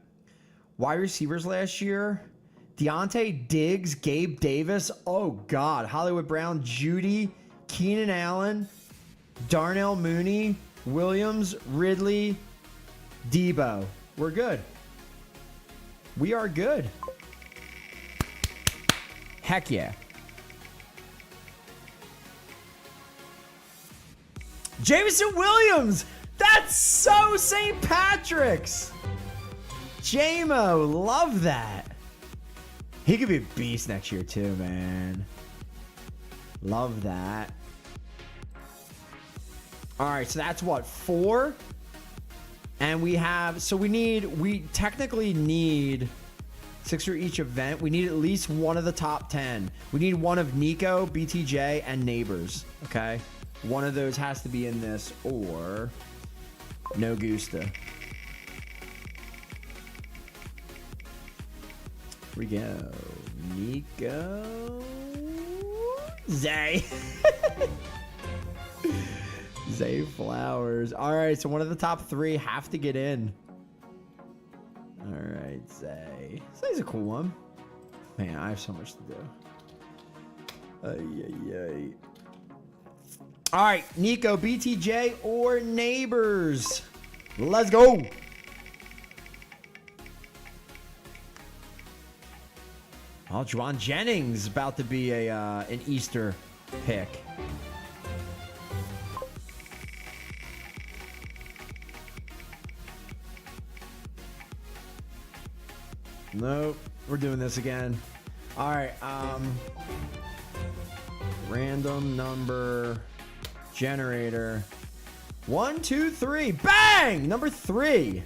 wide receivers last year. Deontay Diggs, Gabe Davis. Oh, God. Hollywood Brown, Judy, Keenan Allen, Darnell Mooney, Williams, Ridley, Debo. We're good. We are good. Heck yeah. Jameson Williams. That's so St. Patrick's. JMO, love that. He could be a beast next year too, man. Love that. All right, so that's what, 4? And we have, so we technically need 6 for each event. We need at least one of the top 10. We need one of Nico, BTJ, and Neighbors, okay? One of those has to be in this, or no Gusta. Here we go. Nico. Zay. Zay Flowers. All right, so one of the top 3 have to get in. All right, Zay. Zay's a cool one. Man, I have so much to do. Ay. All right, Nico, BTJ, or Neighbors. Let's go. Oh, Juwan Jennings about to be an Easter pick. Nope, we're doing this again. All right, random number generator. 1, 2, 3. Bang! Number 3.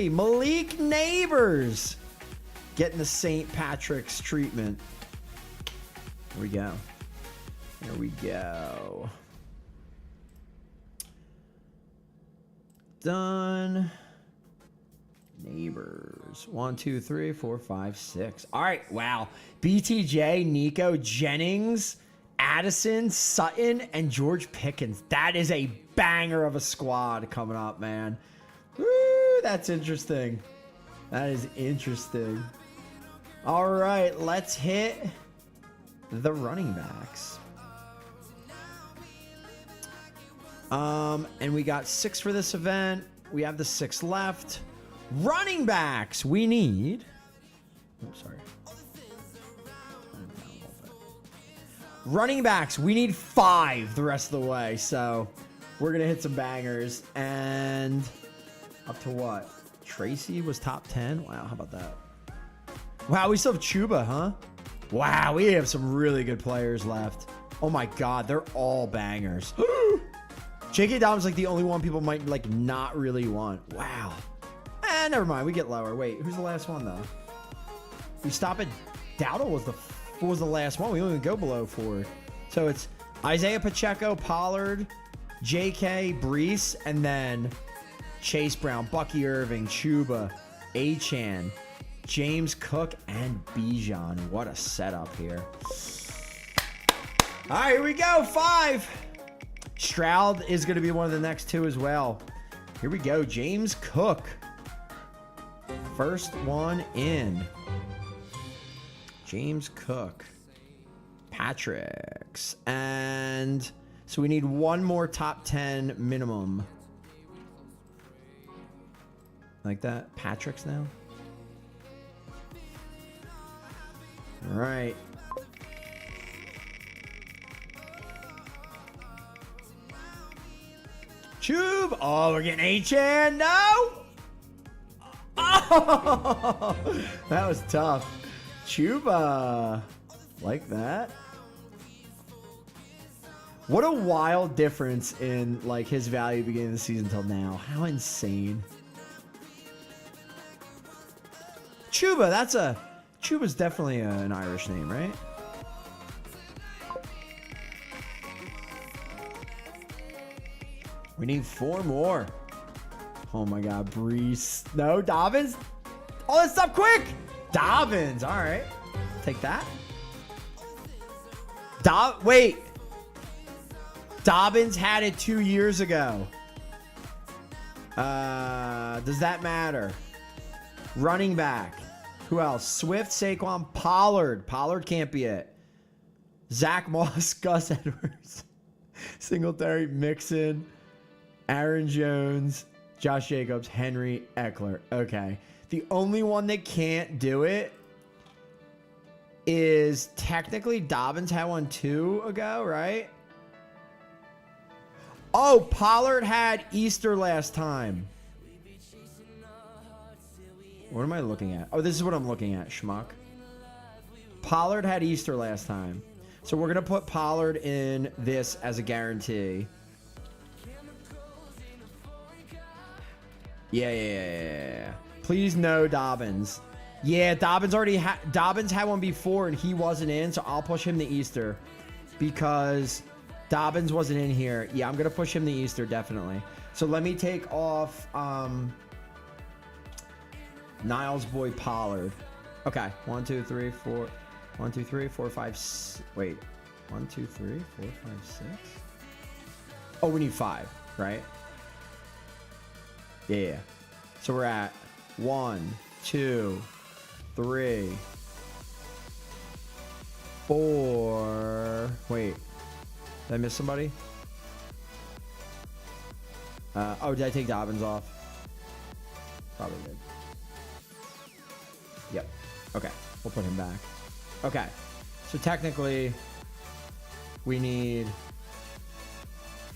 Malik Neighbors. Getting the St. Patrick's treatment. Here we go. Done. Neighbors. 1, 2, 3, 4, 5, 6. All right. Wow. BTJ, Nico, Jennings, Addison, Sutton, and George Pickens. That is a banger of a squad coming up, man. Woo, that's interesting. That is interesting. All right, let's hit the running backs. And we got 6 for this event. We have the 6 left. Running backs, we need. Oops, sorry. Running backs, we need 5 the rest of the way. So we're gonna hit some bangers. And up to what? Tracy was top 10. Wow, how about that? Wow, we still have Chuba, huh? Wow, we have some really good players left. Oh my God, they're all bangers. J.K. Dobbins like the only one people might like not really want. Wow. Never mind. We get lower. Wait, who's the last one though? We stop at Dowdle was the last one. We don't even go below 4. So it's Isaiah Pacheco, Pollard, J.K. Brees, and then Chase Brown, Bucky Irving, Chuba, Achane, James Cook, and Bijan. What a setup here. All right, here we go. 5. Stroud is going to be one of the next 2 as well. Here we go. James Cook. First one in. James Cook. Patrick's. And so we need one more top 10 minimum. Like that. Patrick's now. All right. Tube. Oh, we're getting Achane. No. Oh, that was tough. Chuba. Like that. What a wild difference in like his value beginning of the season till now. How insane. Chuba, Chuba's definitely an Irish name, right? We need 4 more. Oh my God, Brees. No, Dobbins. Oh, let's stop quick. Dobbins. All right. Take that. Wait. Dobbins had it 2 years ago. Does that matter? Running back. Who else? Swift, Saquon, Pollard. Pollard can't be it. Zach Moss, Gus Edwards, Singletary, Mixon, Aaron Jones, Josh Jacobs, Henry, Eckler. Okay. The only one that can't do it is technically Dobbins had one 2 ago, right? Oh, Pollard had Easter last time. What am I looking at? Oh, this is what I'm looking at, schmuck. Pollard had Easter last time. So we're going to put Pollard in this as a guarantee. Yeah. Please no Dobbins. Yeah, Dobbins had one before and he wasn't in, so I'll push him to Easter because Dobbins wasn't in here. Yeah, I'm going to push him to Easter, definitely. So let me take off Niles boy Pollard. Okay. 1, 2, 3, 4. 1, 2, 3, 4, 5. Wait. 1, 2, 3, 4, 5, 6. Oh, we need 5, right? Yeah. So we're at 1, 2, 3, 4. Wait. Did I miss somebody? Oh, did I take Dobbins off? Probably did. Yep. Okay. We'll put him back. Okay. So technically, we need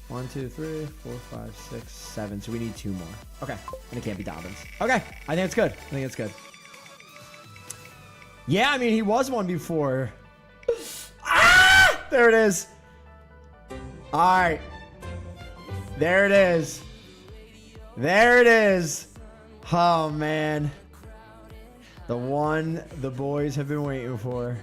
1, 2, 3, 4, 5, 6, 7. So we need 2 more. Okay. And it can't be Dobbins. Okay. I think it's good. Yeah, I mean, he was one before. Ah! There it is. All right. There it is. Oh, man. The one the boys have been waiting for.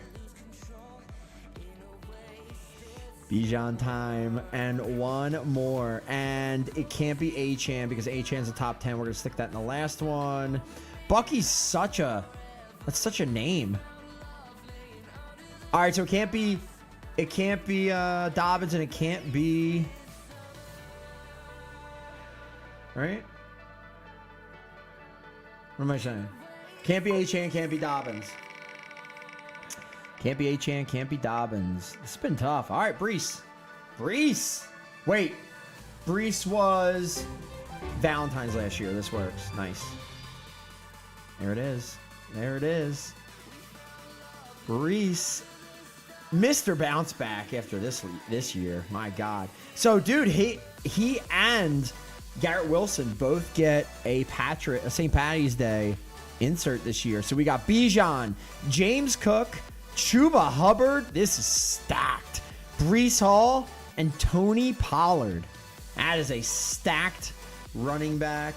Bijan time. And one more. And it can't be Achane because Achane's a top 10. We're going to stick that in the last one. Bucky's that's such a name. All right, so it can't be Dobbins and it can't be... Right? What am I saying? Can't be Achane, can't be Dobbins. Can't be Achane, can't be Dobbins. It's been tough. All right, Brees. Brees. Wait. Brees was Valentine's last year. This works. Nice. There it is. There it is. Brees. Mr. Bounce Back after this year. My God. So, dude, he and Garrett Wilson both get a St. Patty's Day insert this year. So we got Bijan, James Cook, Chuba Hubbard. This is stacked. Brees Hall and Tony Pollard. That is a stacked running back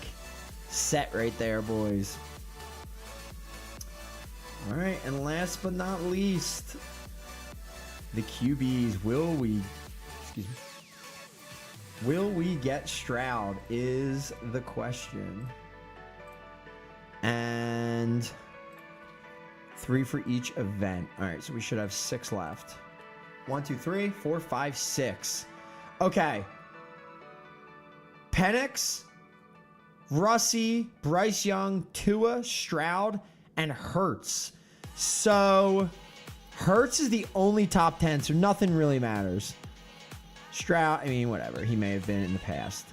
set right there, boys. All right, and last but not least, the QBs. Will we get Stroud is the question. And 3 for each event. All right, so we should have 6 left. 1, 2, 3, 4, 5, 6. Okay. Penix, Russie, Bryce Young, Tua, Stroud, and Hurts. So Hurts is the only top 10, so nothing really matters. Stroud, I mean, whatever. He may have been in the past.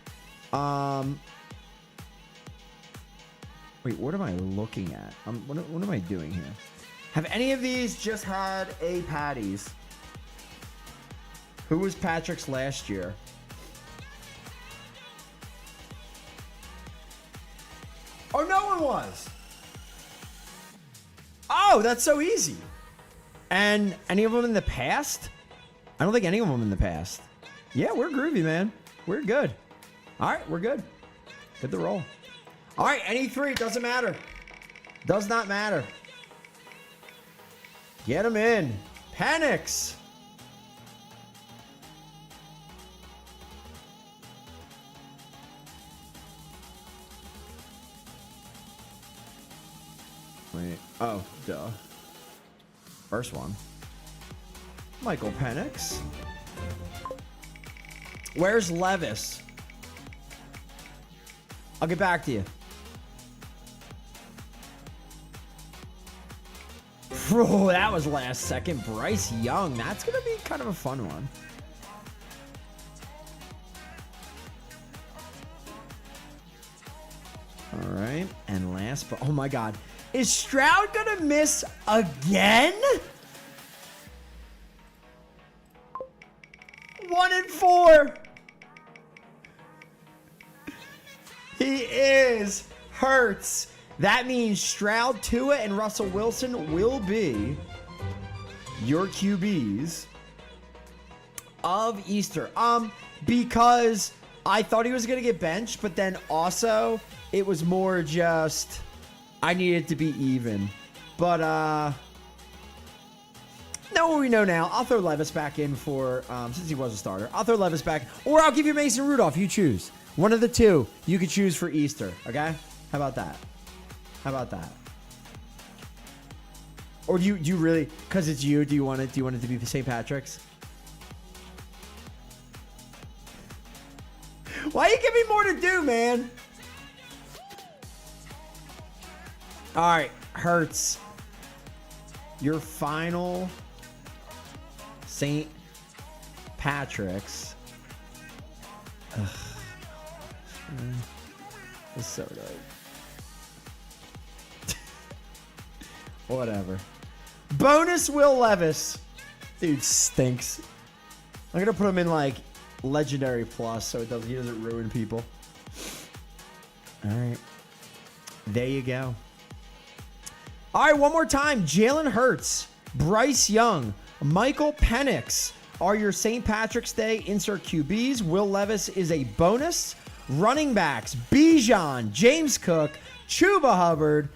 Wait, what am I looking at? What am I doing here? Have any of these just had a Patties? Who was Patrick's last year? Oh, no one was. Oh, that's so easy. And any of them in the past? I don't think any of them in the past. Yeah, we're groovy, man. We're good. All right, we're good. Good to roll. All right, any 3. Doesn't matter. Does not matter. Get them in. Penix. Wait. Oh, duh. First one. Michael Penix. Where's Levis? I'll get back to you. Bro, that was last second. Bryce Young. That's going to be kind of a fun one. All right. And last, but oh my God. Is Stroud going to miss again? 1 and 4. He is. Hurts. That means Stroud, Tua, and Russell Wilson will be your QBs of Easter. Because I thought he was going to get benched, but then also it was more just I needed to be even. But know what we know now. I'll throw Levis back in for since he was a starter. I'll throw Levis back, or I'll give you Mason Rudolph. You choose. One of the two you could choose for Easter. Okay? How about that? How about that? Or do you really, because it's you, do you want it to be the St. Patrick's? Why you give me more to do, man? All right, Hurts. Your final St. Patrick's. Ugh. It's so dope. Whatever. Bonus Will Levis. Dude stinks. I'm gonna put him in like Legendary Plus so he doesn't ruin people. Alright. There you go. Alright, one more time. Jalen Hurts, Bryce Young, Michael Penix are your St. Patrick's Day insert QBs. Will Levis is a bonus. Running backs, Bijan, James Cook, Chuba Hubbard,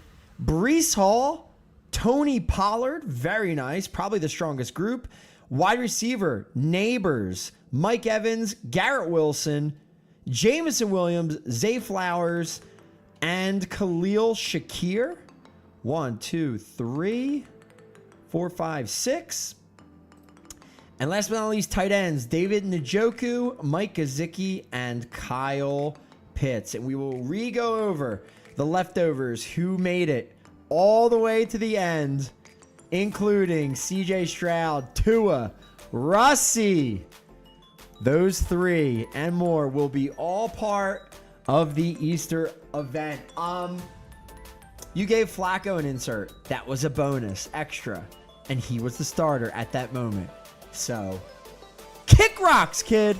Brees Hall, Tony Pollard, very nice, probably the strongest group. Wide receiver, Neighbors, Mike Evans, Garrett Wilson, Jamison Williams, Zay Flowers, and Khalil Shakir. 1, 2, 3, 4, 5, 6. And last but not least, tight ends, David Njoku, Mike Gesicki, and Kyle Pitts. And we will re-go over the leftovers who made it all the way to the end, including CJ Stroud, Tua, Russie. Those 3 and more will be all part of the Easter event. You gave Flacco an insert. That was a bonus, extra. And he was the starter at that moment. So, kick rocks, kid.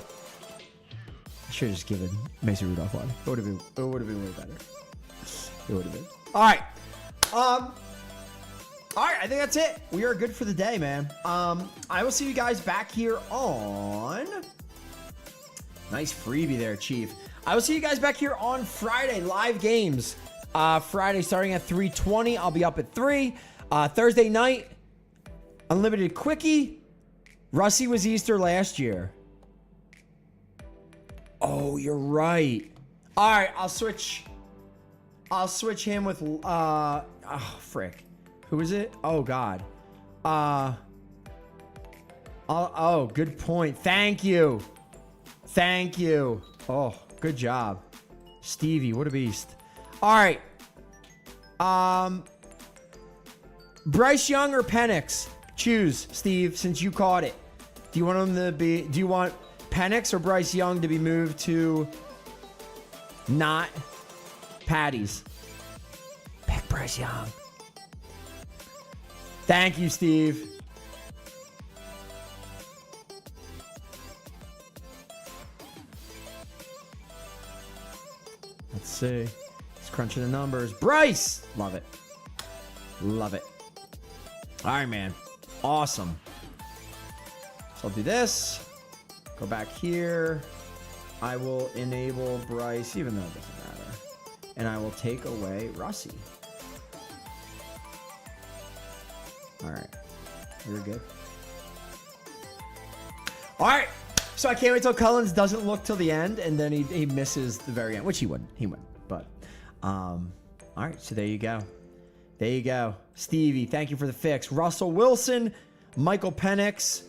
I should have just given Mason Rudolph one. It would have been way better. It would have been. All right. All right, I think that's it. We are good for the day, man. I will see you guys back here on... Nice freebie there, Chief. I will see you guys back here on Friday. Live games. Friday starting at 3:20. I'll be up at 3. Thursday night, Unlimited Quickie. Russie was Easter last year. Oh, you're right. All right, I'll switch him with... oh, frick. Who is it? Oh, God. Oh, good point. Thank you. Thank you. Oh, good job. Stevie, what a beast. All right. Bryce Young or Penix? Choose, Steve, since you caught it. Do you want Penix or Bryce Young to be moved to not Patty's? Pick Bryce Young. Thank you, Steve. Let's see. He's crunching the numbers. Bryce! Love it. Love it. All right, man. Awesome. So I'll do this. Go back here. I will enable Bryce, even though it doesn't matter. And I will take away Russie. All right. You're good. All right. So I can't wait till Cullens doesn't look till the end, and then he misses the very end, which he wouldn't. He wouldn't. But, all right. So there you go. There you go. Stevie, thank you for the fix. Russell Wilson, Michael Penix,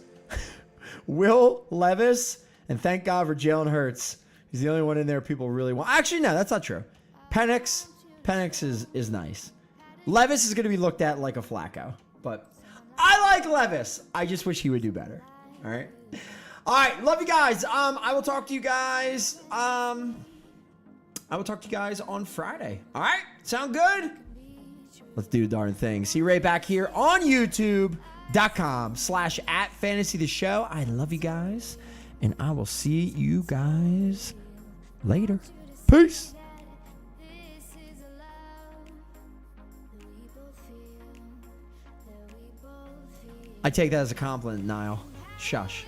Will Levis, and thank God for Jalen Hurts. He's the only one in there people really want. Actually, no, that's not true. Penix is nice. Levis is going to be looked at like a Flacco, but I like Levis. I just wish he would do better. All right. All right. Love you guys. I will talk to you guys. I will talk to you guys on Friday. All right. Sound good? Let's do the darn thing. See you right back here on YouTube.com/@FantasyTheShow. I love you guys, and I will see you guys later. Peace. I take that as a compliment, Niall. Shush.